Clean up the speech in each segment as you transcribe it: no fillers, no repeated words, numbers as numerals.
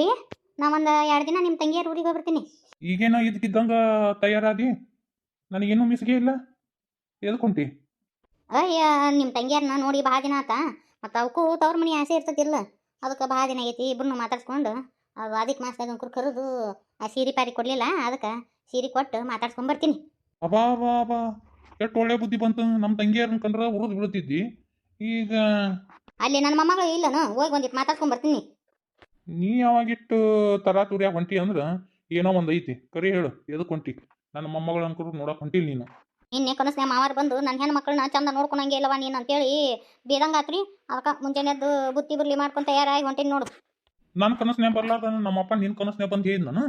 ರೀ ನಾ ಒಂದು 2 ದಿನ ನಿಮ್ಮ ತಂಗಿಯರ ಊರಿಗೆ ಹೋಗ್ಬರ್ತೀನಿ. ಈಗೇನೋ ಇದಕ್ಕಿದ್ದಂಗ ತಯಾರಾದಿ, ನನಗೇನು ಮಿಸ್ಗೆ ಇಲ್ಲ. ಎದ್ಕೊಂಟಿ? ಅಯ್ಯ ನಿಮ್ಮ ತಂಗಿಯರನ್ನ ನೋಡಿ ಭಾಳ ದಿನ ಆತ. ಮತ್ತು ಅವಕ್ಕೂ ತವ್ರ ಮನೆ ಆಸೆ ಇರ್ತದಿಲ್ಲ. ಅದಕ್ಕೆ ಭಾಳ ದಿನ ಆಗೈತಿ ಇಬ್ಬರನ್ನು ಮಾತಾಡ್ಸ್ಕೊಂಡು ಅದು ಅದಕ್ಕೆ ಮಾಸ್ದಾಗ ಅಂಕರು ಕರೆದು ಆ ಸೀರೆ ಪಾರಿ ಕೊಡಲಿಲ್ಲ. ಅದಕ್ಕೆ ಸೀರೆ ಕೊಟ್ಟು ಮಾತಾಡ್ಸ್ಕೊಂಬರ್ತೀನಿ. ಅಬಾ ಬಾ ಬಾ, ಎಷ್ಟು ಒಳ್ಳೆ ಬುದ್ಧಿ ಬಂತು. ನಮ್ಮ ತಂಗಿಯರನ್ನ ಕಂಡ್ರೆ ಉರಿದು ಬೀಳ್ತಿದ್ದಿ. ಈಗ ಅಲ್ಲಿ ನನ್ನ ಮೊಮ್ಮಗಳು ಇಲ್ಲನು, ಹೋಗಿ ಒಂದಿಟ್ಟು ಮಾತಾಡ್ಸ್ಕೊಂಬರ್ತೀನಿ. ನೀ ಯಾವಾಗಿಟ್ಟು ತರಾತುರಿಯಾಗ ಹೊಂಟಿ ಅಂದ್ರೆ ಏನೋ ಒಂದು ಐತಿ. ಕರಿ ಹೇಳು, ಎದಕ್ಕೆ ಹೊಂಟಿ? ನನ್ನ ಮೊಮ್ಮಗಳ ಅನ್ಕರು ನೋಡಕ್ ಹೊಂಟಿಲ್ಲ ನೀನು. ನಿನ್ನೆ ಕನಸ್ನ್ಯಾಗ ಮಾವಾರ ಬಂದು ನನ್ನ ಹೆಣ್ಣು ಮಕ್ಕಳನ್ನ ಚಂದ ನೋಡ್ಕೊಳಂಗೆ ಇಲ್ಲವ ನೀನು ಅಂತೇಳಿ ಬೇದಂಗಾತ್ರಿ. ಅದಕ್ಕೆ ಮುಂಜಾನೆದ್ದು ಬುತ್ತಿ ಬುರ್ಲಿ ಮಾಡ್ಕೊಂಡು ತಯಾರಾಗಿ ಹೊಂಟೀನಿ ನೋಡು. ನನ್ನ ಕನಸ್ನ್ಯಾಗ ಬರ್ಲಾರ್ದ ನಮ್ಮಪ್ಪ ನಿನ್ನ ಕನಸ್ನ್ಯಾಗ ಬಂದು ಹೇಳಿದ್ ನಾನು.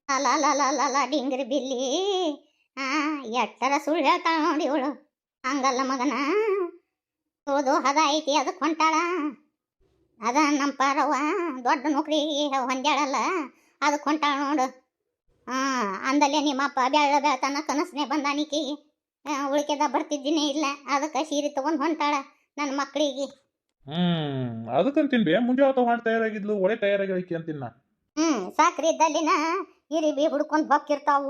ಅಲ್ಲ ಅಲ್ಲ ಅಲ್ಲ ಅಲ್ಲ ಅಲ್ಲ ಡಿಂಗ್ರಿ ಬಿಲ್ಲಿ. ಆ ಎಟ್ಟರ ಸುಳ್ಳು ಹೇಳ್ತಾಳ ನೋಡಿ ಇವಳು. ಹಂಗಲ್ಲ ಮಗನ, ಓದು ಹದ ಐತಿ ಅದಕ್ಕೆ ಹೊಂಟಾಳ. ಅದ ನಮ್ಮ ಪಾರವ್ವ ದೊಡ್ಡ ನೌಕರಿ ಹೊಂದ್ಯಾಳಲ್ಲ, ಅದಕ್ಕೆ ಹೊಂಟಾಳ ನೋಡು. ಅಂದಲ್ಲೇ ನಿಮ್ಮಪ್ಪ ಬೆಳ್ಳ ಬೆಳತನ ಕನಸನೆ ಬಂದಾನಿಕಿಗೆ. ಉಳಿಕೆದ ಬರ್ತಿದ್ದೀನಿ ಇಲ್ಲ, ಅದಕ್ಕೆ ಸೀರೆ ತಗೊಂಡು ಹೊಂಟಾಳ ನನ್ನ ಮಕ್ಕಳಿಗೆ. ಅದಕ್ಕಂತೀನಿ ಬೇ, ಮುಂಜಾನೆ ಮಾಡಿ ತಯಾರಾಗಿದ್ಲು, ಒಳ್ಳೆ ತಯಾರಾಗಿ ಅಂತೀನಿ ನಾ. ಸಾಕ್ರಿ ಇದ್ದಲ್ಲಿನ ಇರಿಬಿ ಹುಡ್ಕೊಂಡು ಹೊಕ್ಕಿರ್ತಾವು.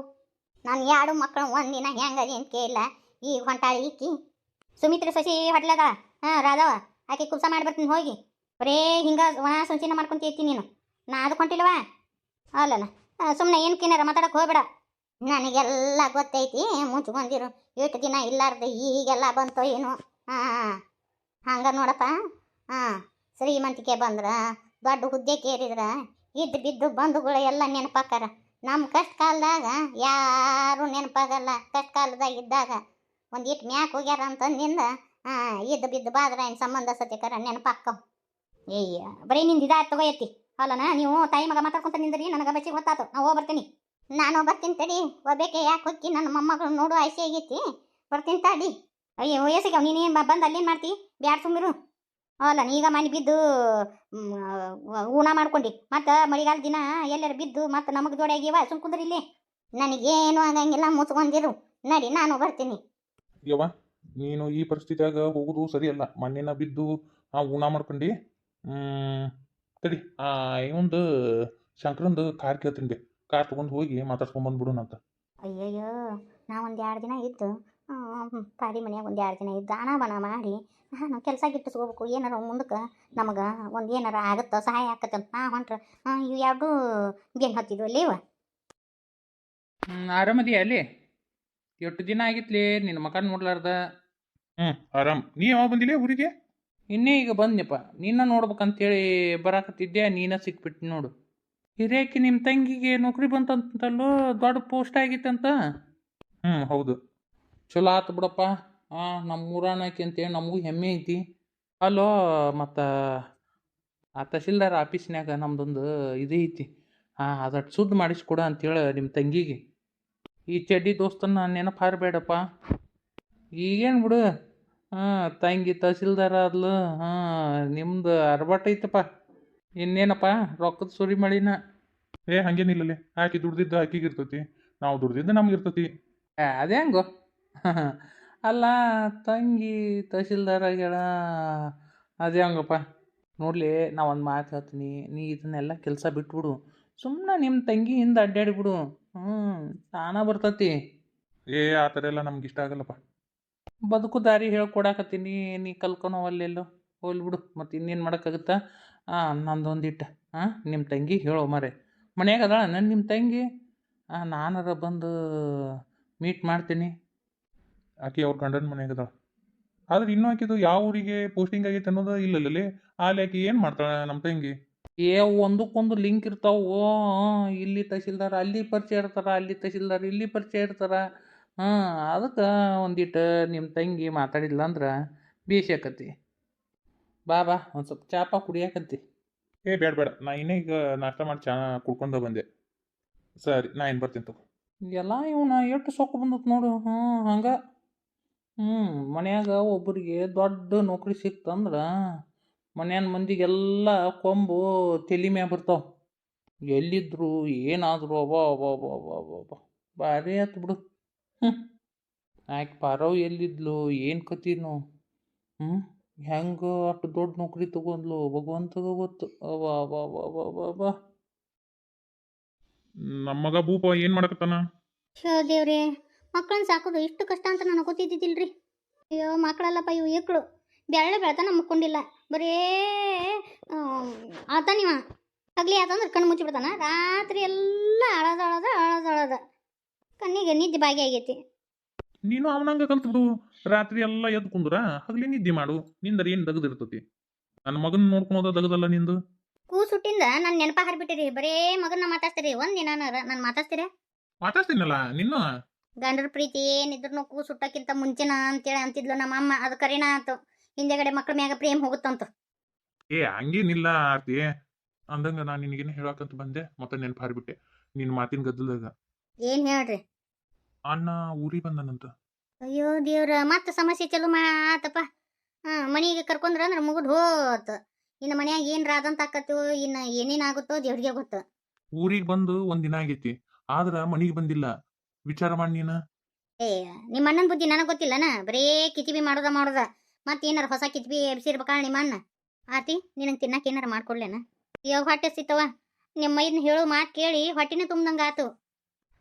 ನಾನು 2 ಮಕ್ಕಳು ಒಂದಿನ ಹೆಂಗದಿ ಅಂತ ಕೇಳಿಲ್ಲ. ಈಗ ಹೊಂಟಾಳಿ ಈಕಿ ಸುಮಿತ್ರ ಸಸಿ ಹೊಟ್ಲದ. ರಾಧವ ಆಕೆ ಕುಲ್ಸ ಮಾಡಿ ಬರ್ತೀನಿ ಹೋಗಿ. ಬರೇ ಹಿಂಗೆ ಒಣ ಸುಂಚಿನ ಮಾಡ್ಕೊಂತೀರ್ತೀನಿ ನೀನು. ನಾ ಅದಕ್ಕೆ ಹೊಂಟಿಲ್ವಾ ಅಲ್ಲನ. ಸುಮ್ಮನೆ ಏನಕ್ಕೇನಾರ ಮಾತಾಡಕ್ಕೆ ಹೋಗ್ಬೇಡ. ನನಗೆಲ್ಲ ಗೊತ್ತೈತಿ. ಮುಂಚ್ಕೊಂಡಿರು ಎಷ್ಟು ದಿನ ಇಲ್ಲಾರ್ದು ಈಗೆಲ್ಲ ಬಂತೋ ಏನು. ಹಂಗೆ ನೋಡಪ್ಪ. ಶ್ರೀಮಂತಿಕೆ ಬಂದ್ರೆ ದೊಡ್ಡ ಹುದ್ದೆ ಕೇರಿದ್ರೆ ಇದ್ದು ಬಿದ್ದು ಬಂಧುಗಳು ಎಲ್ಲ ನೆನಪಾಕಾರ. ನಮ್ಮ ಕಷ್ಟ ಕಾಲದಾಗ ಯಾರು ನೆನಪಾಗಲ್ಲ. ಕಷ್ಟ ಕಾಲದಾಗ ಇದ್ದಾಗ ಒಂದಿಟ್ಟು ಮ್ಯಾಕ್ ಹೋಗ್ಯಾರ ಅಂತಂದಿಂದ ಇದ್ದು ಬಿದ್ದು ಬಾದ್ರ ಏನು ಸಂಬಂಧ ಸತ್ಯಕರ ನೆನಪಾಕ್ಕವು. ಏಯ್ಯ ಬರೀ ನಿಂದು ಇದಾಯ್ತು ತಗೋಯತ್ತಿ ಅಲ್ಲನ. ನೀವು ತಾಯಿ ಮಗ ಮಾತಾಡ್ಕೊಂತ ನಿಂದ್ರಿ, ನನಗೆ ಬಚ್ಚಿ ಗೊತ್ತಾತು. ನಾವು ಹೋಗ್ಬರ್ತೀನಿ. ನಾನು ಬರ್ತೀನಿ ತಡಿ. ಒಬ್ಬೇಕೆ ಯಾಕೆ ಹೊಕ್ಕಿ ನನ್ನ ಮೊಮ್ಮಗಳು ನೋಡು ಆಸೆ ಆಗೈತಿ. ಬರ್ತೀನಿ ತಡಿ. ಅಯ್ಯೋ ವಯಸ್ಸಿಗೆ ನೀನೇನು ಬಂದು ಅಲ್ಲೇನು ಮಾಡ್ತಿ? ಬ್ಯಾಡ ಸುಮ್ಮಿರು. ಅಲ್ಲ ನೀಗ ಮನೆ ಬಿದ್ದು ಊಣ ಮಾಡ್ಕೊಂಡು ಮತ್ತು ಮಳೆಗಾಲ ದಿನ ಎಲ್ಲರ ಬಿದ್ದು ಮತ್ತು ನಮಗೆ ಜೋಡಿಯಾಗಿವ. ಸುಮ್ ಕುಂದ್ರಿಲ್ಲಿ. ನನಗೇನು ಆಗಂಗಿಲ್ಲ, ಮುಚ್ಕೊಂಡಿರು. ನಡಿ ನಾನು ಬರ್ತೀನಿ. ಯವ್ವ, ನೀನು ಈ ಪರಿಸ್ಥಿತಿಯಾಗ ಹೋಗೋದು ಸರಿಯಲ್ಲ. ಮಣ್ಣಿನ ಬಿದ್ದು ಊಣ ಮಾಡ್ಕೊಂಡು ತಡಿ. ಇವೊಂದು ಶಂಕರಂದು ಕಾರ್ ಕೇಳ್ತೀನಿ ಬೇ. ಕಾರ್ ತೊಗೊಂಡು ಹೋಗಿ ಮಾತಾಡ್ಸ್ಕೊಂಬಂದ್ಬಿಡೋಣಂತ. ಅಯ್ಯಯ್ಯೋ ನಾ ಒಂದು 2 ದಿನ ಇದ್ದು ಪಾಡಿ ಮನ್ಯಾಗ ಒಂದು 2 ದಿನ ಇದ್ದು ಹಣ ಬಣ ಮಾಡಿ ನಾವು ಕೆಲಸ ಗಿಟ್ಟಿಸ್ಕೋಬೇಕು. ಏನಾರ ಮುಂದಕ್ಕೆ ನಮಗೆ ಒಂದು ಏನಾರ ಆಗುತ್ತೆ, ಸಹಾಯ ಆಕತ್ತೆ ಅಂತ ನಾ ಹೊಂಟ್ರೆ ಇವು ಯಾವುದು ಬೆನ್ನು ಹತ್ತಿದ್ವು ಅಲ್ಲಿವ. ಆರಾಮದಿಯ ಅಲ್ಲಿ? ಎಷ್ಟು ದಿನ ಆಗಿತ್ಲಿ ನಿನ್ನ ಮಕ ನೋಡ್ಲಾರ್ದ. ಆರಾಮ್. ನೀ ಯಾವಾಗ ಬಂದಿಲ್ಲ ಊರಿಗೆ? ಇನ್ನೇ ಈಗ ಬಂದ್ನಪ್ಪ. ನಿನ್ನ ನೋಡ್ಬೇಕಂತೇಳಿ ಬರಾಕತ್ತಿದ್ದೆ, ನೀನ ಸಿಕ್ಬಿಟ್ಟು ನೋಡು. ಹಿರಿಯಾಕಿ ನಿಮ್ಮ ತಂಗಿಗೆ ನೌಕರಿ ಬಂತಂತಲ್ಲೋ, ದೊಡ್ಡ ಪೋಸ್ಟ್ ಆಗಿತ್ತಂತ. ಹೌದು. ಚಲೋ ಆತು ಬಿಡಪ್ಪ. ನಮ್ಮ ಊರಾಣಕಿ ಅಂತೇಳಿ ನಮಗೂ ಹೆಮ್ಮೆ ಐತಿ. ಅಲ್ಲೋ ಮತ್ತು ಆ ತಹಶೀಲ್ದಾರ್ ಆಫೀಸ್ನ್ಯಾಗ ನಮ್ದೊಂದು ಇದು ಐತಿ. ಅದಟ್ಟು ಸುದ್ದಿ ಮಾಡಿಸ್ಕೊಡ ಅಂತೇಳಿ ನಿಮ್ಮ ತಂಗಿಗೆ. ಈ ಚಡ್ಡಿ ದೋಸ್ತನ್ನ ನೆನಪು ಹಾರಬೇಡಪ್ಪ. ಈಗೇನು ಬಿಡು, ತಂಗಿ ತಹಸೀಲ್ದಾರ ಆದ್ಲು. ನಿಮ್ದು ಅರ್ಬಾಟ ಐತಪ್ಪ. ಇನ್ನೇನಪ್ಪ ರೊಕ್ಕದ ಸುರಿ ಮಾಡಿನ. ಹಂಗೇನಿಲ್ಲಲ್ಲಿ. ಆಕೆ ದುಡ್ದಿದ್ದು ಆಕಿಗೆ ಇರ್ತೈತಿ, ನಾವು ದುಡ್ದಿದ್ದು ನಮ್ಗೆ ಇರ್ತೈತಿ. ಅದೇ ಹಂಗೋ. ಅಲ್ಲ ತಂಗಿ ತಹಸೀಲ್ದಾರ್ ಆಗ್ಯಾಳ, ಅದೇ ಹಂಗಪ್ಪ. ನೋಡ್ಲಿ ನಾ ಒಂದು ಮಾತು ಹೇಳ್ತೀನಿ, ನೀ ಇದನ್ನೆಲ್ಲ ಕೆಲಸ ಬಿಟ್ಬಿಡು. ಸುಮ್ಮನೆ ನಿಮ್ಮ ತಂಗಿ ಹಿಂದೆ ಅಡ್ಡಾಡಿಬಿಡು. ತಾನ ಬರ್ತತಿ. ಆ ಥರ ಎಲ್ಲ ನಮ್ಗೆ ಇಷ್ಟ ಆಗಲ್ಲಪ್ಪ. ಬದುಕು ದಾರಿ ಹೇಳ್ಕೊಡಾಕತ್ತೀನಿ, ನೀ ಕಲ್ಕೊಳವಲ್ಲೆಲ್ಲೋ. ಹೋಗ್ಲಿ ಬಿಡು, ಮತ್ತು ಇನ್ನೇನು ಮಾಡೋಕ್ಕಾಗುತ್ತಾ. ನಂದೊಂದಿಟ್ಟು ನಿಮ್ಮ ತಂಗಿ ಹೇಳೋ ಮರೆ. ಮನ್ಯಾಗ ಅದಾಳ ನನ್ನ ನಿಮ್ಮ ತಂಗಿ. ನಾನಾರ ಬಂದು ಮೀಟ್ ಮಾಡ್ತೀನಿ. ಆಕೆ ಅವ್ರ ಗಂಡನ ಮನೆಯಾಗ ಅದಾಳ. ಆದ್ರೆ ಇನ್ನೂ ಆಕಿದು ಯಾವ ಊರಿಗೆ ಪೋಸ್ಟಿಂಗ್ ಆಗೈತೆ ಅನ್ನೋದು ಇಲ್ಲಲ್ಲೇ. ಅಲ್ಲಿ ಆಕೆ ಏನು ಮಾಡ್ತಾಳೆ ನಮ್ಮ ತಂಗಿ? ಒಂದಕ್ಕೊಂದು ಲಿಂಕ್ ಇರ್ತಾವು. ಇಲ್ಲಿ ತಹಸೀಲ್ದಾರ್ ಅಲ್ಲಿ ಪರಿಚಯ ಇರ್ತಾರ, ಅಲ್ಲಿ ತಹಸೀಲ್ದಾರ್ ಇಲ್ಲಿ ಪರಿಚಯ ಇರ್ತಾರ. ಅದಕ್ಕೆ ಒಂದಿಟ್ಟು ನಿಮ್ಮ ತಂಗಿ ಮಾತಾಡಿಲ್ಲ ಅಂದ್ರೆ ಬೇಸಿ ಆಕತಿ. ಬಾ ಒಂದು ಸ್ವಲ್ಪ ಚಾಪ ಕುಡಿಯಾಕಂತಿ. ಬೇಡ ಬೇಡ, ನಾ ಇನ್ನೇ ಈಗ ನಾಷ್ಟ ಮಾಡಿ ಚಾ ಕುಡ್ಕೊಂಡು ಬಂದೆ. ಸರಿ, ನಾ ಏನು ಬರ್ತೀನಿ ತಗೋ. ಎಲ್ಲ ಇವನ ಎಷ್ಟು ಸೊಕ್ಕು ಬಂದತ್ ನೋಡು. ಹಂಗೆ ಮನ್ಯಾಗ ಒಬ್ಬರಿಗೆ ದೊಡ್ಡ ನೌಕರಿ ಸಿಕ್ತಂದ್ರೆ ಮನ್ಯಾನ ಮಂದಿಗೆಲ್ಲ ಕೊಂಬು ತಲೆ ಮ್ಯಾಗ ಬರ್ತಾವ. ಎಲ್ಲಿದ್ರು ಏನಾದರೂ ಅವ ಭಾರಿ ಆಯ್ತು ಬಿಡು. ಆಕೆ ಪಾರವ್ ಎಲ್ಲಿದ್ಲು, ಏನು ಕತೀನು. ಹೆಂಗೆ ಅಷ್ಟು ದೊಡ್ಡ ನೌಕರಿ ತಗೊಂಡ್ಲು ಭಗವಂತಗ ಗೊತ್ತು. ಅವ ನಮ್ಮ ಮಗ ಭೂಪ ಏನು ಮಾಡಕತ್ತಾನ? ಶೋ ದೇವ್ರೆ, ಮಕ್ಕಳನ್ನ ಸಾಕೋದು ಇಷ್ಟು ಕಷ್ಟ ಅಂತ ನನಗೆ ಗೊತ್ತಿದ್ದಿದ್ದಿಲ್ರಿ. ಅಯ್ಯೋ ಮಕ್ಕಳಲ್ಲಪ್ಪ ಇವು ಏಕ್ಳು ಬೆಳ್ಳ ಬೆಳ್ತಾನ ಮುಕ್ಕೊಂಡಿಲ್ಲ, ಬರೇ ಆತ ನೀವ ಹಗ್ಲಿ ಆತಂದ್ರೆ ಕಣ್ಣು ಮುಚ್ಚಿಬಿಡ್ತಾನ, ರಾತ್ರಿ ಎಲ್ಲ ಅಳದ ಕಣ್ಣಿಗೆ ನಿದ್ದೆ ಭಾಗ್ಯ ಆಗೈತಿ. ನೀನು ಅವನಂಗ ಕಲ್ತ್ಬಿಡು. ರಾತ್ರಿ ಎಲ್ಲ ಎದ್ದು ಕುಂದ್ರ ಹಗಲಿ ನಿದ್ದೆ ಮಾಡು. ನಿಂದರ ಏನು ದಗದಿರ್ತತಿ? ನನ್ನ ಮಗನ ನೋಡ್ಕೊಳೋದ ದಗದಲ್ಲ ನಿಂದು. ಕೂಸುಟ್ಟಿಂದ ನನ್ನ ನೆನಪ ಹಾರ್ಬಿಟ್ಟಿರಿ, ಬರೇ ಮಗನ ಮಾತಾಡ್ತೀರಿ. ಒಂದಿನ ನಾನು ಮಾತಾಡ್ತೀರ? ಮಾತಾಡ್ತೀನಲ್ಲ ನಿನ್ನ. ಗಂಡರ ಪ್ರೀತಿ ಏನಿದ್ರು ಕೂಸುಟ್ಟಕ್ಕಿಂತ ಮುಂಚೆನ ಅಂತೇಳಿ ಅಂತಿದ್ಲು ನಮ್ಮ ಅಮ್ಮ. ಅದು ಕರಿನ ಆತು, ಹಿಂದೆಗಡೆ ಮಕ್ಳ ಮ್ಯಾಗ ಪ್ರೇಮ್ ಹೋಗುತ್ತಂತ. ಹಂಗೇನಿಲ್ಲ ಆರ್ತಿ. ಅಂದಂಗ ನಾನು ನಿನಗೇನು ಹೇಳಕಂತ ಬಂದೆ, ಮತ್ತೆ ನೆನಪು ಹಾರಿಬಿಟ್ಟೆ ನಿನ್ನ ಮಾತಿನ ಗದ್ದಲದಾಗ. ಏನ್ ಹೇಳ್ರಿ? ಅಣ್ಣ ಊರಿಗೆ ಬಂದನಂತ. ಅಯ್ಯೋ ದೇವ್ರ, ಮತ್ತೆ ಸಮಸ್ಯೆ ಚಲೋ ಆತಪ್ಪ. ಮನೆಗೆ ಕರ್ಕೊಂಡ್ರ ಅಂದ್ರೆ ಮುಗಿದ್ ಹೋತ್. ಇನ್ನು ಮನ್ಯಾಗ ಏನ್ರ ಆದಂತ ಆಕತ್ತು, ಇನ್ನು ಏನೇನಾಗುತ್ತೋ ದೇವ್ರಿಗೆ ಗೊತ್ತು. ಊರಿಗೆ ಬಂದು ಒಂದಿನ ಆಗೈತಿ, ಆದ್ರ ಮನಿಗೆ ಬಂದಿಲ್ಲ. ವಿಚಾರ ಮಾಡಿ ನೀನ. ನಿಮ್ಮ ಅಣ್ಣನ ಬುದ್ಧಿ ನನಗೆ ಗೊತ್ತಿಲ್ಲನ, ಬರೇ ಕಿತಿಬಿ ಮಾಡೋದ ಮತ್ತೆ ಏನಾರ ಹೊಸ ಕಿತಿಬಿ ಎಬ್ಸಿರ್ಬೇಕ ನಿಮ್ಮ ಅಣ್ಣ. ಆತಿ ನಿನಗೆ ತಿನ್ನಕ್ಕೆ ಏನಾರ ಮಾಡ್ಕೊಡ್ಲೇನ? ಇವಾಗ ಹೊಟ್ಟೆ ಸಿತ್ತವ, ನಿಮ್ಮ ಮೈದ್ನ ಹೇಳೋ ಮಾತು ಕೇಳಿ ಹೊಟ್ಟಿನ ತುಂಬ್ದಂಗ ಆತು.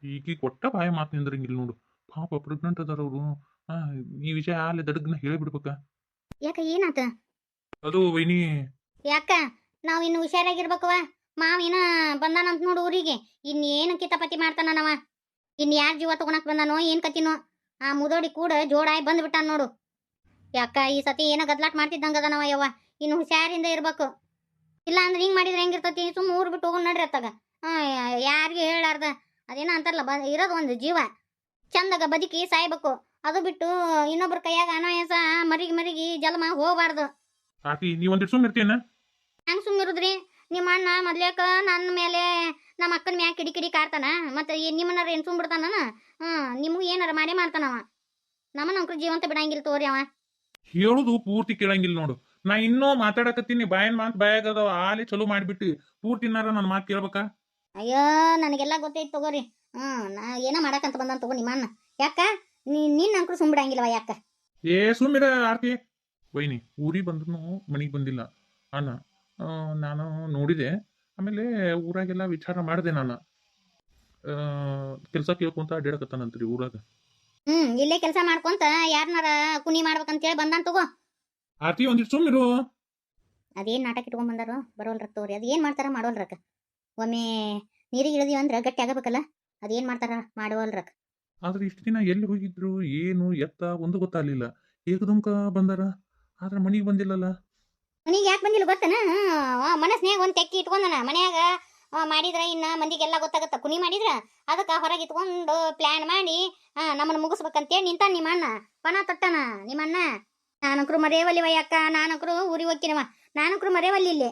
ಈಗ ಕೊಟ್ಟ ಬಾಯ ಮಾತು ನಿಂದ್ರಂಗಿಲ್ಲ ನೋಡು. ಪಾಪ ಪ್ರೆಗ್ನೆಂಟ್ ಅದಾರ ಅವರು. ಈ ವಿಷಯ ಆಲೆ ದಡಗ್ನ ಹೇಳಿಬಿಡ್ಬೇಕ. ಯಾಕ ಏನಾತ? ಅದು ವೈನಿ, ಯಾಕ ನಾವ್ ಇನ್ನು ಹುಷಾರಾಗಿರ್ಬೇಕವ. ಮಾವಿನ ಬಂದಾನಂತ ನೋಡು ಊರಿಗೆ, ಇನ್ನೇನು ಕಿತಾಪತಿ ಮಾಡ್ತಾನ ನಾವ. ಇನ್ ಯಾರ ಜೀವ ತಗೊಳಕ್ ಬಂದಾನೋ ಏನ್ ಕತಿನೋ. ಆ ಮುದೋಡಿ ಕೂಡ ಜೋಡಾಗಿ ಬಂದ್ಬಿಟ್ಟಾನ ನೋಡು. ಯಾಕ ಈ ಸತಿ ಏನೋ ಗದ್ಲಾಟ್ ಮಾಡ್ತಿದ್ದಂಗ ಅದನವ ಯವ್ವ. ಇನ್ನು ಹುಷಾರಿಂದ ಇರ್ಬೇಕು, ಇಲ್ಲ ಅಂದ್ರೆ ಹಿಂಗ್ ಮಾಡಿದ್ರೆ ಹೆಂಗಿರ್ತತಿ? ಸುಮ್ಮ ಊರ್ ಬಿಟ್ಟು ಹೋಗೋಣ ನಡ್ರಿ ಅತ್ತಾಗ. ಯಾರಿಗೂ ಹೇಳಾರ್ದ ಅದೇನೋ ಅಂತಾರಲ್ಲ, ಇರೋದು ಒಂದು ಜೀವ, ಚಂದಾಗ ಬದುಕಿ ಸಾಯ್ಬೇಕು. ಅದು ಬಿಟ್ಟು ಇನ್ನೊಬ್ರ ಕೈಯಾಗ ಅನಾಯಾಸ ಮರಿಗಿ ಜನ್ಮ ಹೋಗ್ಬಾರ್ದು. ಆತಿ ನೀ ಒಂದಿಟ್ಟು ಸುಮ್ಮನೆ ಇರ್ತೀಯನ? ಹೆಂಗ್ ಸುಮ್ಮಿರುದ್ರಿ? ನಿಮ್ಮ ಅಣ್ಣ ಮೊದ್ಲೇಕ ನನ್ನ ಮೇಲೆ ನಮ್ಮ ಅಕ್ಕನ ಮ್ಯಾಗ ಕಿಡಿ ಕಾಡ್ತಾನ, ಮತ್ತೆ ನಿಮ್ಮನ್ನಾರ ಏನ್ ಸುಮ್ಬಿಡ್ತಾನ? ನಿಮಗೂ ಏನಾರ ಮಾಡೇ ಮಾಡ್ತಾನವ. ನಮ್ಮ ನೌಕರಿ ಜೀವಂತ ಬಿಡಂಗಿಲ್ಲ ತೋರಿ ಅವ. ಹೇಳುದು ಪೂರ್ತಿ ಕೇಳಂಗಿಲ್ಲ ನೋಡು. ನಾ ಇನ್ನೂ ಮಾತಾಡಕತ್ತೀನಿ, ಬಾಯನ್ ಬಾಯಾಗದವ ಆಲೆ ಚಲೋ ಮಾಡ್ಬಿಟ್ಟು ಪೂರ್ತಿನಾರ ನನ್ನ ಮಾತು ಕೇಳ್ಬೇಕಾ? ಅಯ್ಯೋ ನನಗೆಲ್ಲ ಗೊತ್ತೈತಿ ತಗೋರಿ. ನಾ ಏನೋ ಮಾಡಕಂತ ಬಂದಾನ ತಗೋ ನಿಮ್ಮ ಅಣ್ಣ. ಯಾಕ ನಿನ್ನ ಅಂಕರು ಸುಮ್ಬಿಡಂಗಿಲ್ಲವ ಯಾಕ? ಸುಮ್ಮಿರ ಆರ್ತಿ. ವೈನಿ ಊರಿಗೆ ಬಂದ್ರು ಮನಿಗೆ ಬಂದಿಲ್ಲ ಅಣ್ಣ. ನಾನು ನೋಡಿದೆ, ಆಮೇಲೆ ಊರಾಗೆಲ್ಲ ವಿಚಾರ ಮಾಡಿದೆ. ನಾನು ಕೆಲಸ ಕೇಳ್ಕೊಂತ ಅಡ್ಡಾಡಕತ್ತಾನಂತ್ರಿ ಊರಾಗ. ಇಲ್ಲೇ ಕೆಲಸ ಮಾಡ್ಕೊಂತ ಯಾರನಾರ ಕುನಿ ಮಾಡ್ಬೇಕಂತೇಳಿ ಬಂದಾನ ತಗೋ. ಆರ್ತಿ ಒಂದಿಟ್ಟು ಸುಮ್ಮಿರು. ಅದೇನ್ ನಾಟಕ ಇಟ್ಕೊಂಡ್ ಬಂದಾರೋ ಬರೋಲ್ರಕ್ ತಗೋರಿ. ಅದ್ ಏನ್ ಮಾಡ್ತಾರ ಮಾಡೋಲ್ರಕ್. ಒಮ್ಮೆ ನೀರಿಗೆ ಇಳಿದಿವಿ ಅಂದ್ರ ಗಟ್ಟಿ ಆಗಬೇಕಲ್ಲ, ಅದೇನ್ ಮಾಡ್ತಾರ ಮಾಡೋಲ್ರಕ್. ಆದ್ರೆ ಇಷ್ಟು ದಿನ ಎಲ್ಲಿ ಹೋಗಿದ್ರು, ಏನು ಎತ್ತ ಒಂದು ಗೊತ್ತಾಗ್ಲಿಲ್ಲ. ಏಕದುಮ್ಕ ಬಂದಾರ, ಆದ್ರೆ ಮನಿಗೆ ಬಂದಿಲ್ಲಲ್ಲ. ಮನಿಗೆ ಯಾಕೆ ಬಂದಿಲ್ಲ ಗೊತ್ತನ? ಮನಸ್ನ್ಯಾಗ ಒಂದ್ ತೆಕ್ಕಿ ಇಟ್ಕೊಂಡನ. ಮನ್ಯಾಗ ಮಾಡಿದ್ರ ಇನ್ನ ಮಂದಿಗೆಲ್ಲ ಗೊತ್ತಾಗತ್ತ ಕುನಿ ಮಾಡಿದ್ರ, ಅದಕ್ಕ ಹೊರಗೆ ಇಟ್ಕೊಂಡು ಪ್ಲಾನ್ ಮಾಡಿ ನಮ್ಮನ್ನ ಮುಗಿಸ್ಬೇಕಂತೇಳಿ ನಿಂತ ನಿಮ್ಮ ಅಣ್ಣ. ಪಣ ತೊಟ್ಟನ ನಿಮ್ಮಣ್ಣ. ನಾನಕ್ರು ಮರೆಯವಲ್ಲಿವ ಯಾಕ? ನಾನಕ್ರು ಊರಿಗೆ ಹೋಗ್ತೀನವ, ನಾನಕ್ರು ಮರೆಯವಲ್ಲಿ ಇಲ್ಲಿ.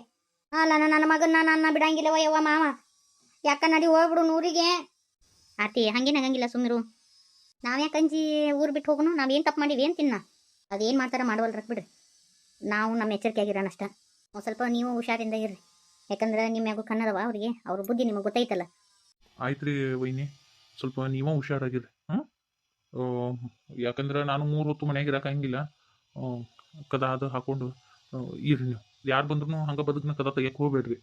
ನನ್ನ ಮಗನ್ನ ನನ್ನ ಬಿಡಂಗಿಲ್ಲವ ಯವ್ವ ಮಾವ. ಯಾಕ ನಡಿ ಹೋಗ್ಬಿಡು ಊರಿಗೆ. ಆತಿ ಹಂಗೇನಾಗಂಗಿಲ್ಲ, ಸುಮ್ಮಿರು. ನಾವ್ಯಾಕೆ ಅಂಜಿ ಊರ್ ಬಿಟ್ಟು ಹೋಗೋನು? ನಾವೇನ್ ತಪ್ಪು ಮಾಡಿವಿ ಏನ್ ತಿನ್ನ? ಅದೇನ್ ಮಾಡ್ತಾರ ಮಾಡೋಲ್ರಕ್ ಬಿಡ್ರಿ. ನಾವು ನಮ್ಮ ಎಚ್ಚರಿಕೆ ಆಗಿರೋಣಷ್ಟ. ಒಂದು ಸ್ವಲ್ಪ ನೀವು ಹುಷಾರಿಂದ ಇರ್ರಿ, ಯಾಕಂದ್ರೆ ನಿಮ್ಮ ಮ್ಯಾಗು ಕಣ್ಣದವ ಅವ್ರಿಗೆ. ಅವ್ರ ಬುದ್ಧಿ ನಿಮಗೆ ಗೊತ್ತೈತಲ್ಲ. ಆಯ್ತ್ರಿ ವೈನಿ, ಸ್ವಲ್ಪ ನೀವ ಹುಷಾರಾಗಿರ್ರಿ. ಯಾಕಂದ್ರೆ ನಾನು 3 ಹೊತ್ತು ಮನ್ಯಾಗ ಇರಕಂಗಿಲ್ಲ. ಕದ ಅದು ಹಾಕೊಂಡು ಇರ್ರಿ ನೀವು. ಯಾರು ಬಂದ್ರು ಹಂಗ ಬದುಕ್ನ ಕದ ತೆಗಿಯಕ್ಕೆ ಹೋಗ್ಬೇಡ್ರಿ.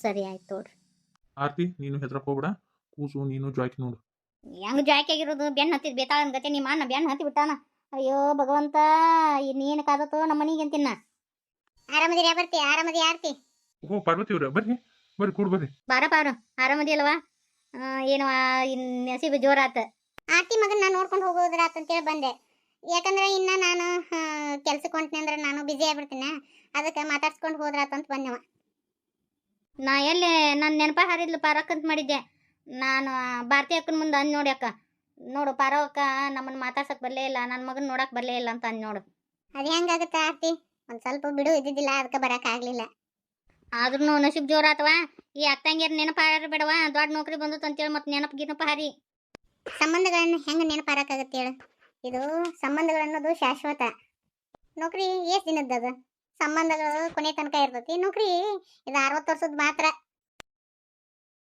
ಸರಿ ಆಯ್ತು ತೋಡ್ರಿ. ಆರ್ತಿ ನೀನು ಹೆದ್ರಕ್ ಹೋಗ್ಬೇಡ. ಕೂಸು ನೀನು ಜಾಯ್ಕಿ ನೋಡು. ಹೆಂಗ್ ಜಾಯ್ಕೆ ಆಗಿರೋದು? ಬೆನ್ನು ಹತ್ತಿದ್ ಬೇತಾಳನ್ ಗತೆ ನಿಮ್ಮ ಅಣ್ಣ ಬೆನ್ನು ಹತ್ತಿ ಬಿಟ್ಟಾನ. ಅಯ್ಯೋ ಭಗವಂತ, ಇನ್ನೇನು ಕಾದತ್ತೋ ನಮ್ಮ ಮನೆಗೆ ಅಂತಿನ್ನ. ಆರಾಮದಿರಿ ಬರ್ತಿ? ಆರಾಮದಿ ಆರ್ತಿ? ಓ ಪಾರ್ವತಿ ಅವ್ರ ಬರ್ರಿ ಬರ್ರಿ ಕೂಡ ಬರ್ರಿ. ಬಾರ ಪಾರು, ಆರಾಮದಿ ಅಲ್ವಾ? ಏನು ನಸೀಬು ಜೋರಾತ. ಆರ್ತಿ ಮಗನ್ ನಾನು ನೋಡ್ಕೊಂಡು ಹೋಗೋದ್ರಾತ ಅಂತೇಳಿ ಬಂದೆ. ಯಾಕಂದ್ರೆ ಇನ್ನ ನಾನು ಕೆಲ್ಸಕ್ಕೆ ಹೊಂಟ್ನಿ ಅಂದ್ರೆ ನಾನು ಬಿಜಿ ಆಗ್ಬಿಡ್ತೀನಿ, ಅದಕ್ಕೆ ಮಾತಾಡ್ಸ್ಕೊಂಡು ಹೋದ್ರಾತಂತ ಬಂದೆವ. ನಾ ಎಲ್ಲಿ ನನ್ನ ನೆನಪ ಹಾರಿದ್ಲು ಪಾರಕ್ಕಂತ ಮಾಡಿದ್ದೆ. ನಾನು ಭಾರತಿ ಅಕ್ಕನ ಮುಂದೆ ಅಂದ್ ನೋಡಿ, ಅಕ್ಕ ನೋಡು ಪಾರವಕ್ಕ ನಮ್ಮನ್ನು ಮಾತಾಡ್ಸಕ್ ಬರಲೇ ಇಲ್ಲ, ನನ್ನ ಮಗನ ನೋಡಕ್ ಬರಲೇ ಇಲ್ಲ ಅಂತ ಅಂದ್ ನೋಡು. ಅದು ಹೆಂಗಾಗುತ್ತೆ ಆರ್ತಿ? ಒಂದು ಸ್ವಲ್ಪ ಬಿಡು ಇದ್ದಿದ್ದಿಲ್ಲ, ಅದಕ್ಕೆ ಬರೋಕ್ಕಾಗಲಿಲ್ಲ. ಆದ್ರೂ ನಸೀಬ್ ಜೋರಾತವ. ಈ ಅಕ್ಕಂಗಿಯರ್ ನೆನಪು ಹಾರಬೇಡವ, ದೊಡ್ಡ ನೌಕರಿ ಬಂದತ್ ಅಂತೇಳಿ ಮತ್ತೆ ನೆನಪು ಹಾರಿ. ಸಂಬಂಧಗಳನ್ನ ಹೆಂಗೆ ನೆನಪು ಹಾರಕ್ಕಾಗತ್ತೆ ಹೇಳು? ಇದು ಸಂಬಂಧಗಳನ್ನೋದು ಶಾಶ್ವತ. ನೌಕರಿ ಎಷ್ಟು ದಿನದ್ದು? ಅದು ಸಂಬಂಧಗಳು ಕೊನೆ ತನಕ ಇರ್ತೈತಿ. ನೌಕರಿ ಇದು 60 ವರ್ಷದ ಮಾತ್ರ.